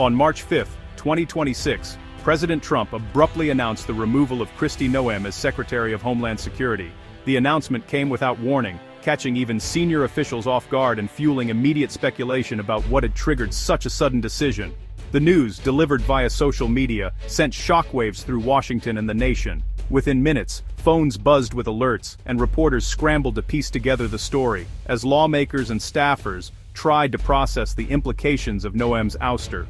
On March 5, 2026, President Trump abruptly announced the removal of Kristi Noem as Secretary of Homeland Security. The announcement came without warning, catching even senior officials off guard and fueling immediate speculation about what had triggered such a sudden decision. The news, delivered via social media, sent shockwaves through Washington and the nation. Within minutes, phones buzzed with alerts, and reporters scrambled to piece together the story, as lawmakers and staffers tried to process the implications of Noem's ouster.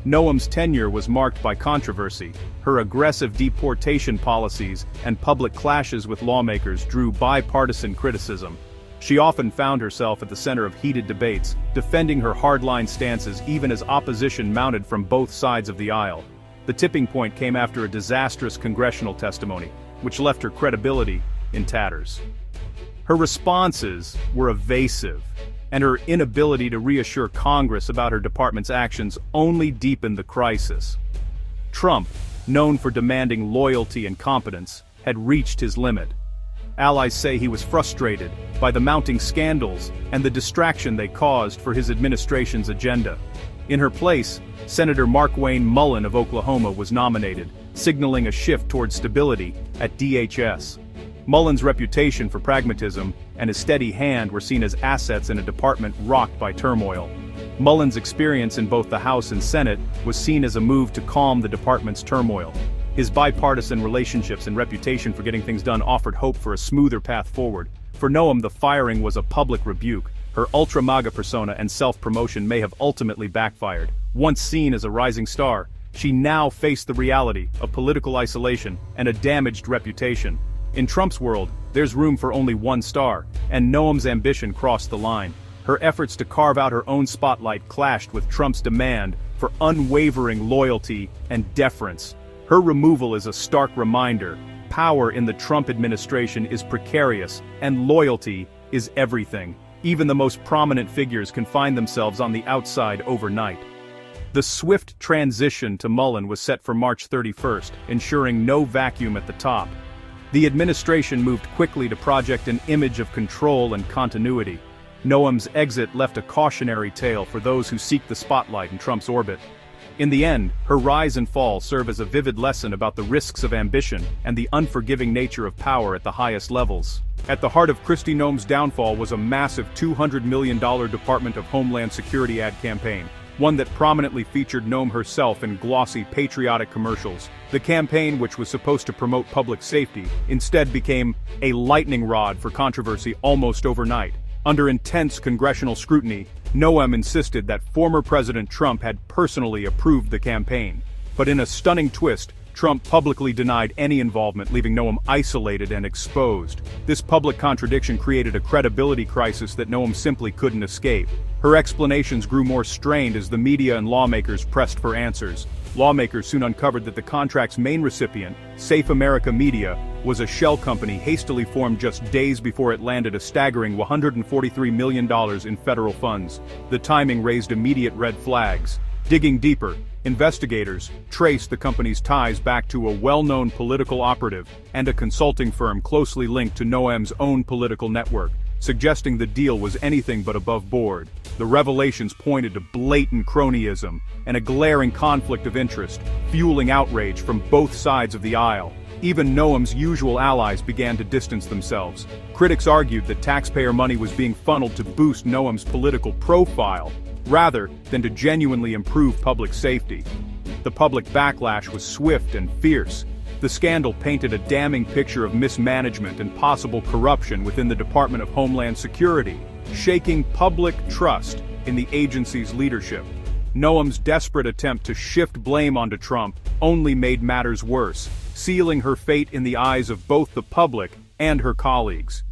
Noem's tenure was marked by controversy. Her aggressive deportation policies and public clashes with lawmakers drew bipartisan criticism. She often found herself at the center of heated debates, defending her hardline stances even as opposition mounted from both sides of the aisle. The tipping point came after a disastrous congressional testimony, which left her credibility in tatters. Her responses were evasive, and her inability to reassure Congress about her department's actions only deepened the crisis. Trump, known for demanding loyalty and competence, had reached his limit. Allies say he was frustrated by the mounting scandals and the distraction they caused for his administration's agenda. In her place, Senator Markwayne Mullin of Oklahoma was nominated, signaling a shift toward stability at DHS. Mullin's reputation for pragmatism and his steady hand were seen as assets in a department rocked by turmoil. Mullin's experience in both the House and Senate was seen as a move to calm the department's turmoil. His bipartisan relationships and reputation for getting things done offered hope for a smoother path forward. For Noem, the firing was a public rebuke. Her ultra-MAGA persona and self-promotion may have ultimately backfired. Once seen as a rising star, she now faced the reality of political isolation and a damaged reputation. In Trump's world, there's room for only one star, and Noem's ambition crossed the line. Her efforts to carve out her own spotlight clashed with Trump's demand for unwavering loyalty and deference. Her removal is a stark reminder: power in the Trump administration is precarious, and loyalty is everything. Even the most prominent figures can find themselves on the outside overnight. The swift transition to Mullin was set for March 31st, ensuring no vacuum at the top. The administration moved quickly to project an image of control and continuity. Noem's exit left a cautionary tale for those who seek the spotlight in Trump's orbit. In the end, her rise and fall serve as a vivid lesson about the risks of ambition and the unforgiving nature of power at the highest levels. At the heart of Kristi Noem's downfall was a massive $200 million Department of Homeland Security ad campaign, one that prominently featured Noem herself in glossy, patriotic commercials. The campaign, which was supposed to promote public safety, instead became a lightning rod for controversy almost overnight. Under intense congressional scrutiny, Noem insisted that former President Trump had personally approved the campaign. But in a stunning twist, Trump publicly denied any involvement, leaving Noem isolated and exposed. This public contradiction created a credibility crisis that Noem simply couldn't escape. Her explanations grew more strained as the media and lawmakers pressed for answers. Lawmakers soon uncovered that the contract's main recipient, Safe America Media, was a shell company hastily formed just days before it landed a staggering $143 million in federal funds. The timing raised immediate red flags. Digging deeper, investigators traced the company's ties back to a well-known political operative and a consulting firm closely linked to Noem's own political network, suggesting the deal was anything but above board. The revelations pointed to blatant cronyism and a glaring conflict of interest, fueling outrage from both sides of the aisle. Even Noem's usual allies began to distance themselves. Critics argued that taxpayer money was being funneled to boost Noem's political profile, rather than to genuinely improve public safety. The public backlash was swift and fierce. The scandal painted a damning picture of mismanagement and possible corruption within the Department of Homeland Security, shaking public trust in the agency's leadership. Noem's desperate attempt to shift blame onto Trump only made matters worse, sealing her fate in the eyes of both the public and her colleagues.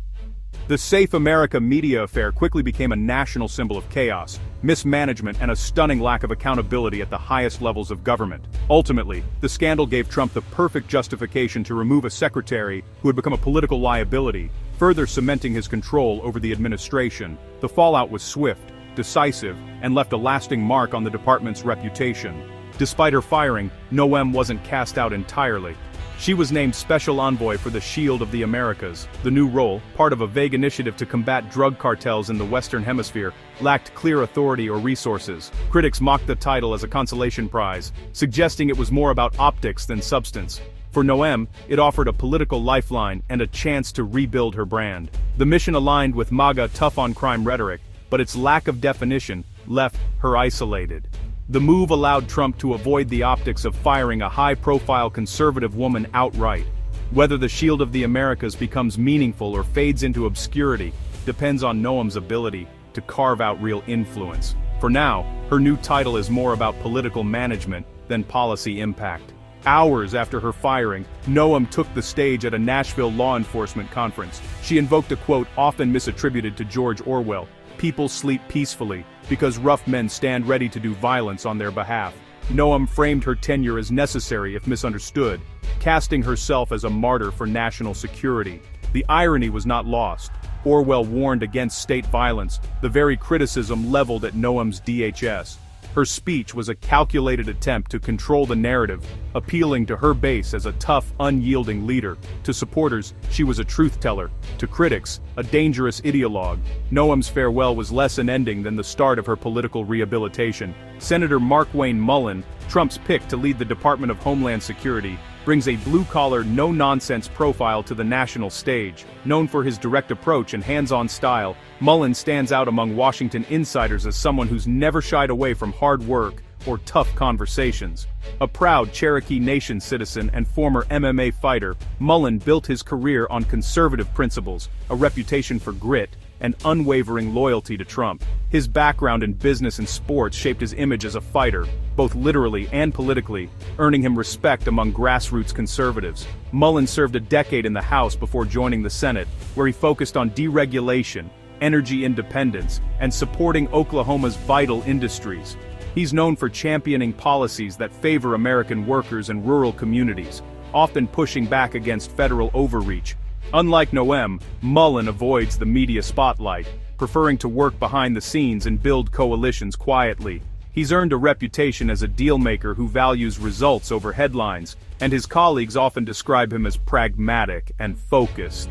The Safe America Media affair quickly became a national symbol of chaos, mismanagement, and a stunning lack of accountability at the highest levels of government. Ultimately, the scandal gave Trump the perfect justification to remove a secretary who had become a political liability, further cementing his control over the administration. The fallout was swift, decisive, and left a lasting mark on the department's reputation. Despite her firing, Noem wasn't cast out entirely. She was named Special Envoy for the Shield of the Americas. The new role, part of a vague initiative to combat drug cartels in the Western Hemisphere, lacked clear authority or resources. Critics mocked the title as a consolation prize, suggesting it was more about optics than substance. For Noem, it offered a political lifeline and a chance to rebuild her brand. The mission aligned with MAGA tough-on-crime rhetoric, but its lack of definition left her isolated. The move allowed Trump to avoid the optics of firing a high-profile conservative woman outright. Whether the Shield of the Americas becomes meaningful or fades into obscurity depends on Noem's ability to carve out real influence. For now, her new title is more about political management than policy impact. Hours after her firing, Noem took the stage at a Nashville law enforcement conference. She invoked a quote often misattributed to George Orwell: "People sleep peacefully because rough men stand ready to do violence on their behalf." Noem framed her tenure as necessary if misunderstood, casting herself as a martyr for national security. The irony was not lost. Orwell warned against state violence, the very criticism leveled at Noem's DHS. Her speech was a calculated attempt to control the narrative, appealing to her base as a tough, unyielding leader. To supporters, she was a truth-teller. To critics, a dangerous ideologue. Noem's farewell was less an ending than the start of her political rehabilitation. Senator Mark Wayne Mullen, Trump's pick to lead the Department of Homeland Security, brings a blue-collar, no-nonsense profile to the national stage. Known for his direct approach and hands-on style, Mullen stands out among Washington insiders as someone who's never shied away from hard work or tough conversations. A proud Cherokee Nation citizen and former MMA fighter, Mullen built his career on conservative principles, a reputation for grit, and unwavering loyalty to Trump. His background in business and sports shaped his image as a fighter, both literally and politically, earning him respect among grassroots conservatives. Mullen served a decade in the House before joining the Senate, where he focused on deregulation, energy independence, and supporting Oklahoma's vital industries. He's known for championing policies that favor American workers and rural communities, often pushing back against federal overreach. Unlike Noem, Mullen avoids the media spotlight, preferring to work behind the scenes and build coalitions quietly. He's earned a reputation as a dealmaker who values results over headlines, and his colleagues often describe him as pragmatic and focused.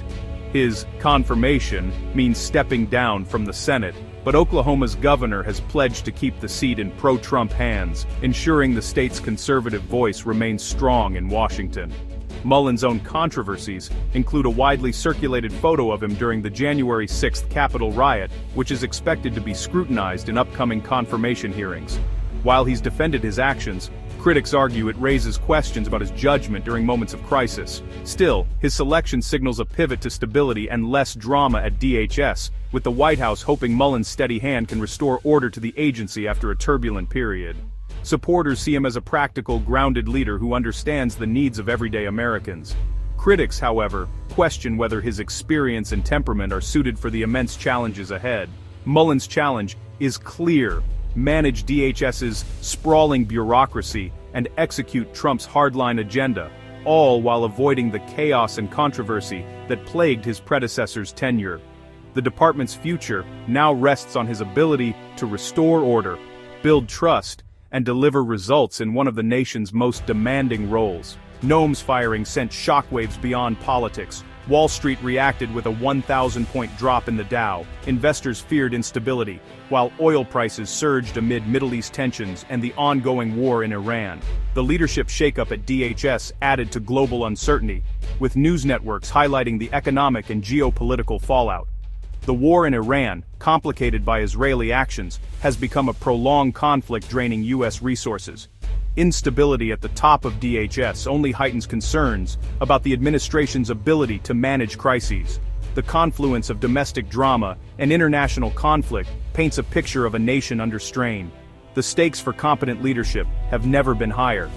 His confirmation means stepping down from the Senate, but Oklahoma's governor has pledged to keep the seat in pro-Trump hands, ensuring the state's conservative voice remains strong in Washington. Mullen's own controversies include a widely circulated photo of him during the January 6th Capitol riot, which is expected to be scrutinized in upcoming confirmation hearings. While he's defended his actions, critics argue it raises questions about his judgment during moments of crisis. Still, his selection signals a pivot to stability and less drama at DHS, with the White House hoping Mullen's steady hand can restore order to the agency after a turbulent period. Supporters see him as a practical, grounded leader who understands the needs of everyday Americans. Critics, however, question whether his experience and temperament are suited for the immense challenges ahead. Mullen's challenge is clear: manage DHS's sprawling bureaucracy and execute Trump's hardline agenda, all while avoiding the chaos and controversy that plagued his predecessor's tenure. The department's future now rests on his ability to restore order, build trust, and deliver results in one of the nation's most demanding roles. Noem's firing sent shockwaves beyond politics. Wall Street reacted with a 1,000-point drop in the Dow. Investors feared instability, while oil prices surged amid Middle East tensions and the ongoing war in Iran. The leadership shakeup at DHS added to global uncertainty, with news networks highlighting the economic and geopolitical fallout. The war in Iran, complicated by Israeli actions, has become a prolonged conflict draining U.S. resources. Instability at the top of DHS only heightens concerns about the administration's ability to manage crises. The confluence of domestic drama and international conflict paints a picture of a nation under strain. The stakes for competent leadership have never been higher.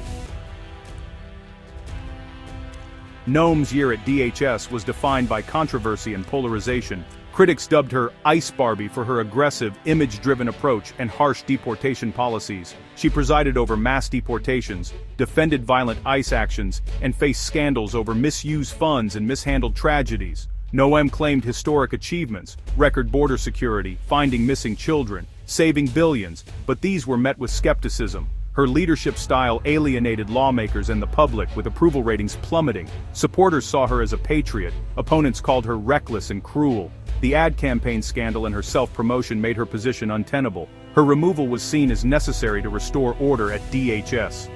Noem's year at DHS was defined by controversy and polarization. Critics dubbed her Ice Barbie for her aggressive, image-driven approach and harsh deportation policies. She presided over mass deportations, defended violent ICE actions, and faced scandals over misused funds and mishandled tragedies. Noem claimed historic achievements: record border security, finding missing children, saving billions, but these were met with skepticism. Her leadership style alienated lawmakers and the public, with approval ratings plummeting. Supporters saw her as a patriot, opponents called her reckless and cruel. The ad campaign scandal and her self-promotion made her position untenable. Her removal was seen as necessary to restore order at DHS.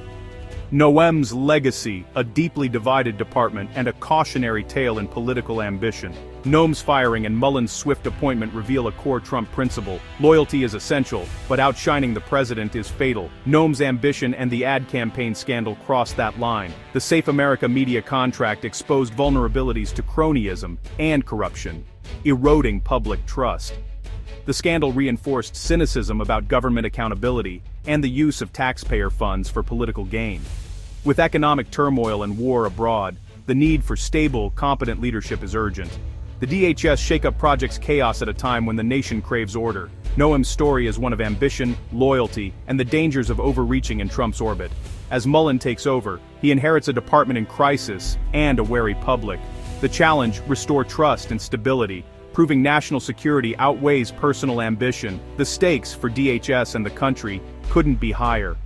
Noem's legacy, a deeply divided department and a cautionary tale in political ambition. Noem's firing and Mullen's swift appointment reveal a core Trump principle: loyalty is essential, but outshining the president is fatal. Noem's ambition and the ad campaign scandal crossed that line. The Safe America media contract exposed vulnerabilities to cronyism and corruption, eroding public trust. The scandal reinforced cynicism about government accountability and the use of taxpayer funds for political gain. With economic turmoil and war abroad, the need for stable, competent leadership is urgent. The DHS shakeup project's chaos at a time when the nation craves order. Noem's story is one of ambition, loyalty, and the dangers of overreaching in Trump's orbit. As Mullen takes over, he inherits a department in crisis and a wary public. The challenge: restore trust and stability. Proving national security outweighs personal ambition. The stakes for DHS and the country couldn't be higher.